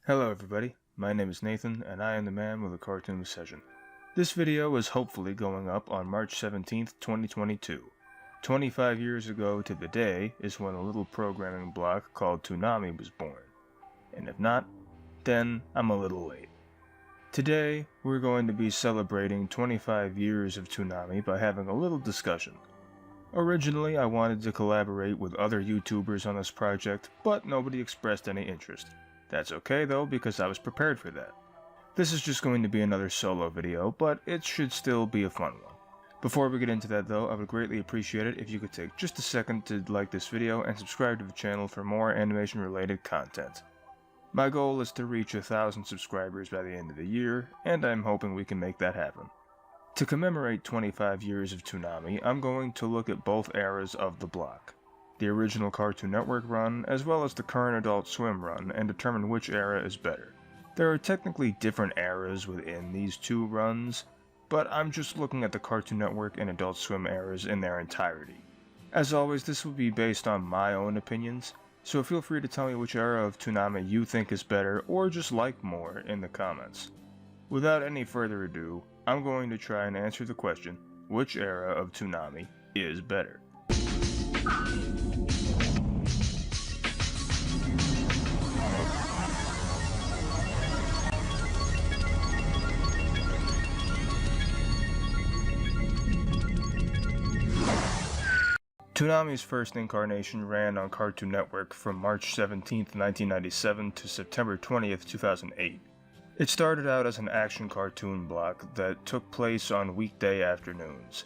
Hello everybody, my name is Nathan and I am the man with a cartoon obsession. This video is hopefully going up on March 17th, 2022. 25 years ago to the day is when a little programming block called Toonami was born. And if not, then I'm a little late. Today, we're going to be celebrating 25 years of Toonami by having a little discussion. Originally, I wanted to collaborate with other YouTubers on this project, but nobody expressed any interest. That's okay though, because I was prepared for that. This is just going to be another solo video, but it should still be a fun one. Before we get into that though, I would greatly appreciate it if you could take just a second to like this video and subscribe to the channel for more animation related content. My goal is to reach 1,000 subscribers by the end of the year, and I'm hoping we can make that happen. To commemorate 25 years of Toonami, I'm going to look at both eras of the block. The original Cartoon Network run, as well as the current Adult Swim run, and determine which era is better. There are technically different eras within these two runs, but I'm just looking at the Cartoon Network and Adult Swim eras in their entirety. As always, this will be based on my own opinions, so feel free to tell me which era of Toonami you think is better or just like more in the comments. Without any further ado, I'm going to try and answer the question, which era of Toonami is better? Toonami's first incarnation ran on Cartoon Network from March 17, 1997 to September 20, 2008. It started out as an action cartoon block that took place on weekday afternoons.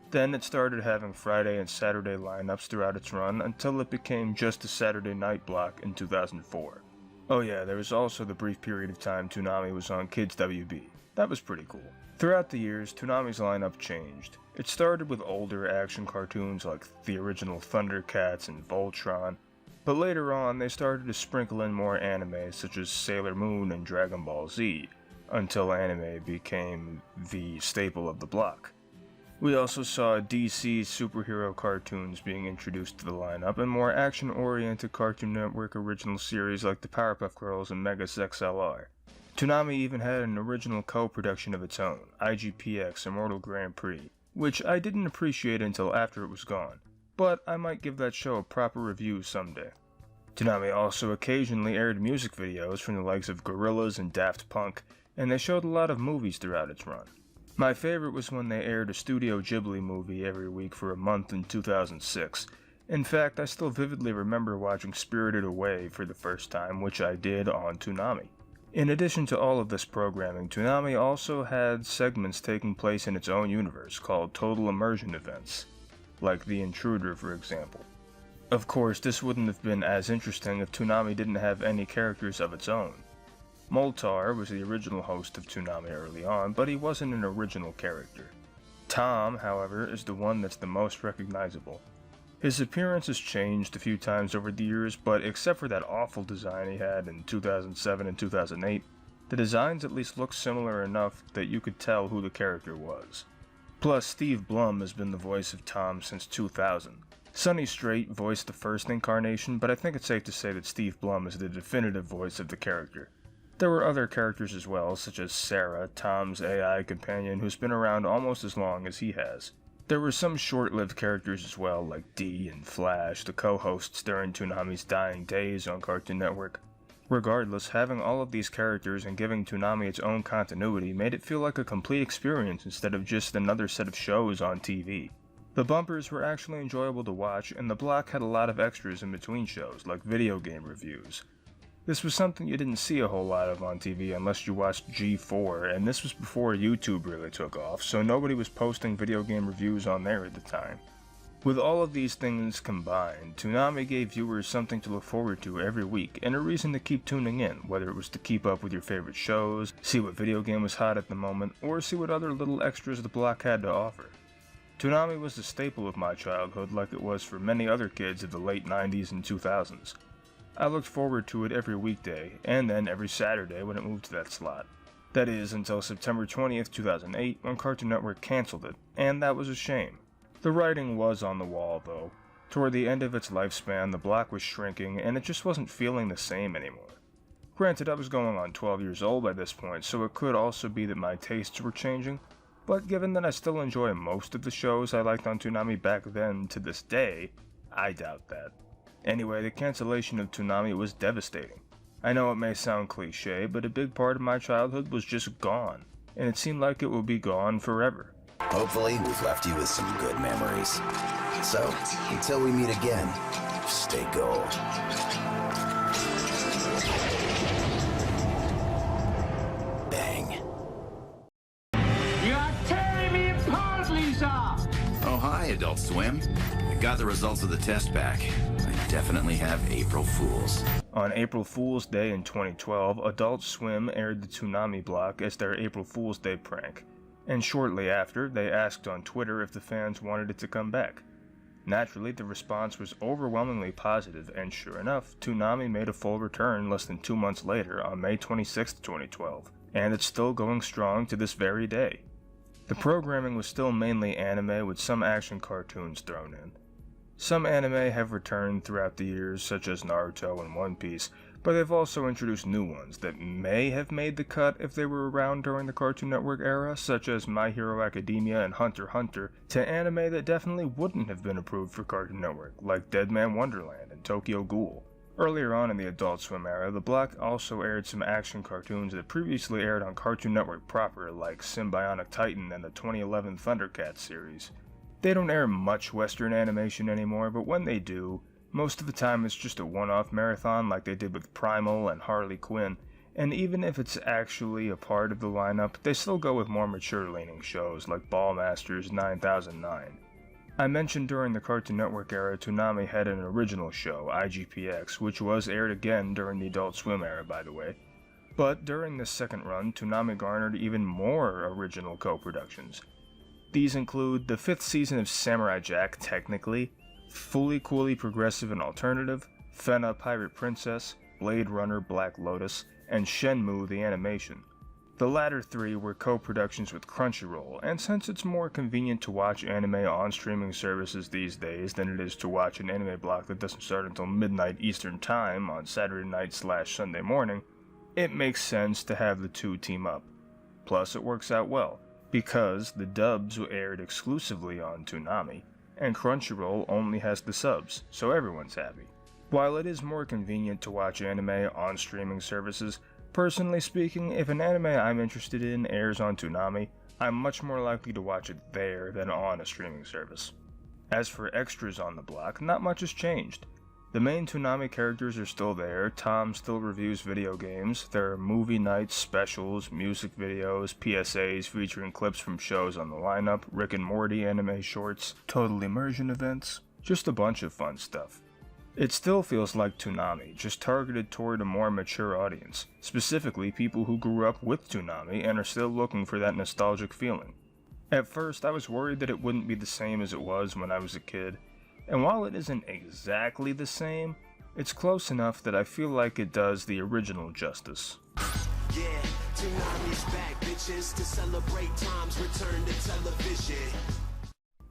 Then it started having Friday and Saturday lineups throughout its run until it became just a Saturday night block in 2004. Oh yeah, there was also the brief period of time Toonami was on Kids WB. That was pretty cool. Throughout the years, Toonami's lineup changed. It started with older action cartoons like the original Thundercats and Voltron, but later on they started to sprinkle in more anime such as Sailor Moon and Dragon Ball Z, until anime became the staple of the block. We also saw DC superhero cartoons being introduced to the lineup and more action-oriented Cartoon Network original series like the Powerpuff Girls and Megas XLR. Toonami even had an original co-production of its own, IGPX Immortal Grand Prix, which I didn't appreciate until after it was gone, but I might give that show a proper review someday. Toonami also occasionally aired music videos from the likes of Gorillaz and Daft Punk, and they showed a lot of movies throughout its run. My favorite was when they aired a Studio Ghibli movie every week for a month in 2006. In fact, I still vividly remember watching Spirited Away for the first time, which I did on Toonami. In addition to all of this programming, Toonami also had segments taking place in its own universe called Total Immersion events, like The Intruder for example. Of course, this wouldn't have been as interesting if Toonami didn't have any characters of its own. Moltar was the original host of Toonami early on, but he wasn't an original character. Tom, however, is the one that's the most recognizable. His appearance has changed a few times over the years, but except for that awful design he had in 2007 and 2008, the designs at least look similar enough that you could tell who the character was. Plus, Steve Blum has been the voice of Tom since 2000. Sonny Strait voiced the first incarnation, but I think it's safe to say that Steve Blum is the definitive voice of the character. There were other characters as well, such as Sarah, Tom's AI companion, who's been around almost as long as he has. There were some short-lived characters as well, like Dee and Flash, the co-hosts during Toonami's dying days on Cartoon Network. Regardless, having all of these characters and giving Toonami its own continuity made it feel like a complete experience instead of just another set of shows on TV. The bumpers were actually enjoyable to watch, and the block had a lot of extras in between shows, like video game reviews. This was something you didn't see a whole lot of on TV unless you watched G4, and this was before YouTube really took off, so nobody was posting video game reviews on there at the time. With all of these things combined, Toonami gave viewers something to look forward to every week, and a reason to keep tuning in, whether it was to keep up with your favorite shows, see what video game was hot at the moment, or see what other little extras the block had to offer. Toonami was the staple of my childhood like it was for many other kids of the late 90s and 2000s. I looked forward to it every weekday, and then every Saturday when it moved to that slot. That is, until September 20th, 2008, when Cartoon Network cancelled it, and that was a shame. The writing was on the wall, though. Toward the end of its lifespan, the block was shrinking, and it just wasn't feeling the same anymore. Granted, I was going on 12 years old by this point, so it could also be that my tastes were changing, but given that I still enjoy most of the shows I liked on Toonami back then to this day, I doubt that. Anyway, the cancellation of Toonami was devastating. I know it may sound cliche, but a big part of my childhood was just gone, and it seemed like it would be gone forever. Hopefully, we've left you with some good memories. So, until we meet again, stay gold. Bang. You're tearing me apart, Lisa! Oh, hi, Adult Swim. I got the results of the test back. I definitely have April Fools. On April Fool's Day in 2012, Adult Swim aired the Toonami block as their April Fool's Day prank, and shortly after, they asked on Twitter if the fans wanted it to come back. Naturally, the response was overwhelmingly positive, and sure enough, Toonami made a full return less than 2 months later on May 26, 2012, and it's still going strong to this very day. The programming was still mainly anime with some action cartoons thrown in. Some anime have returned throughout the years, such as Naruto and One Piece, but they've also introduced new ones that may have made the cut if they were around during the Cartoon Network era, such as My Hero Academia and Hunter x Hunter, to anime that definitely wouldn't have been approved for Cartoon Network, like Dead Man Wonderland and Tokyo Ghoul. Earlier on in the Adult Swim era, the block also aired some action cartoons that previously aired on Cartoon Network proper, like Symbionic Titan and the 2011 Thundercats series. They don't air much Western animation anymore, but when they do, most of the time it's just a one-off marathon like they did with Primal and Harley Quinn, and even if it's actually a part of the lineup, they still go with more mature-leaning shows like Ballmasters 9009. I mentioned during the Cartoon Network era, Toonami had an original show, IGPX, which was aired again during the Adult Swim era, by the way. But during this second run, Toonami garnered even more original co-productions. These include the 5th season of Samurai Jack, technically, Fully Coolly Progressive and Alternative, Fena Pirate Princess, Blade Runner Black Lotus, and Shenmue the Animation. The latter three were co-productions with Crunchyroll, and since it's more convenient to watch anime on streaming services these days than it is to watch an anime block that doesn't start until midnight Eastern Time on Saturday night/Sunday morning, it makes sense to have the two team up. Plus it works out well, because the dubs were aired exclusively on Toonami, and Crunchyroll only has the subs, so everyone's happy. While it is more convenient to watch anime on streaming services, personally speaking, if an anime I'm interested in airs on Toonami, I'm much more likely to watch it there than on a streaming service. As for extras on the block, not much has changed. The main Toonami characters are still there, Tom still reviews video games, there are movie nights, specials, music videos, PSAs featuring clips from shows on the lineup, Rick and Morty anime shorts, total immersion events, just a bunch of fun stuff. It still feels like Toonami, just targeted toward a more mature audience, specifically people who grew up with Toonami and are still looking for that nostalgic feeling. At first, I was worried that it wouldn't be the same as it was when I was a kid, and while it isn't exactly the same, it's close enough that I feel like it does the original justice. Yeah, Toonami's back, bitches, to celebrate Tom's return to television.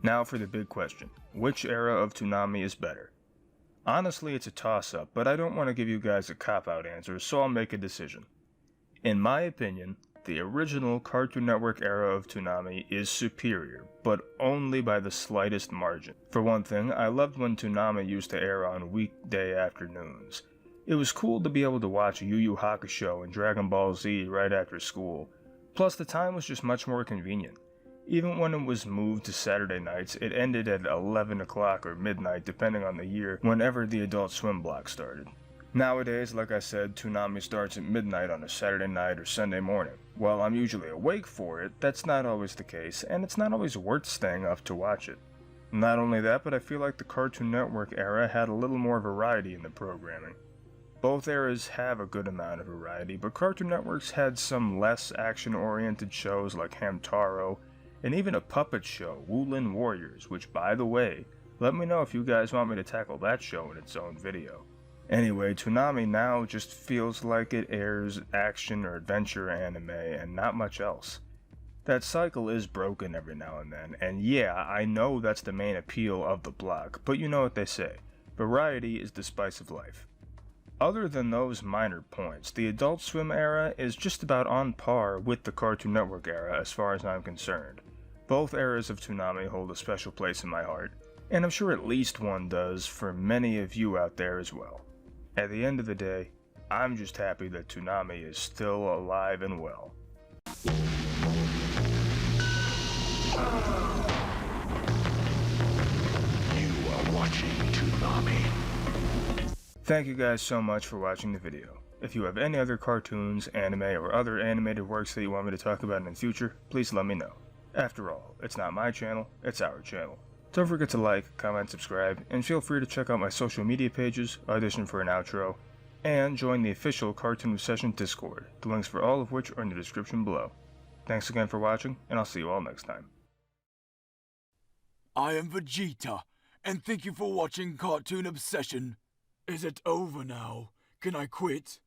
Now for the big question, which era of Toonami is better? Honestly, it's a toss-up, but I don't want to give you guys a cop-out answer, so I'll make a decision. In my opinion, the original Cartoon Network era of Toonami is superior, but only by the slightest margin. For one thing, I loved when Toonami used to air on weekday afternoons. It was cool to be able to watch Yu Yu Hakusho and Dragon Ball Z right after school. Plus, the time was just much more convenient. Even when it was moved to Saturday nights, it ended at 11 o'clock or midnight depending on the year, whenever the Adult Swim block started. Nowadays, like I said, Toonami starts at midnight on a Saturday night or Sunday morning. While I'm usually awake for it, that's not always the case, and it's not always worth staying up to watch it. Not only that, but I feel like the Cartoon Network era had a little more variety in the programming. Both eras have a good amount of variety, but Cartoon Network's had some less action-oriented shows like Hamtaro, and even a puppet show, Woolin Warriors, which, by the way, let me know if you guys want me to tackle that show in its own video. Anyway, Toonami now just feels like it airs action or adventure anime and not much else. That cycle is broken every now and then, and yeah, I know that's the main appeal of the block, but you know what they say, variety is the spice of life. Other than those minor points, the Adult Swim era is just about on par with the Cartoon Network era as far as I'm concerned. Both eras of Toonami hold a special place in my heart, and I'm sure at least one does for many of you out there as well. At the end of the day, I'm just happy that Toonami is still alive and well. You are watching Toonami. Thank you guys so much for watching the video. If you have any other cartoons, anime, or other animated works that you want me to talk about in the future, please let me know. After all, it's not my channel, it's our channel. Don't forget to like, comment, subscribe, and feel free to check out my social media pages, audition for an outro, and join the official Cartoon Obsession Discord, the links for all of which are in the description below. Thanks again for watching, and I'll see you all next time. I am Vegeta, and thank you for watching Cartoon Obsession. Is it over now? Can I quit?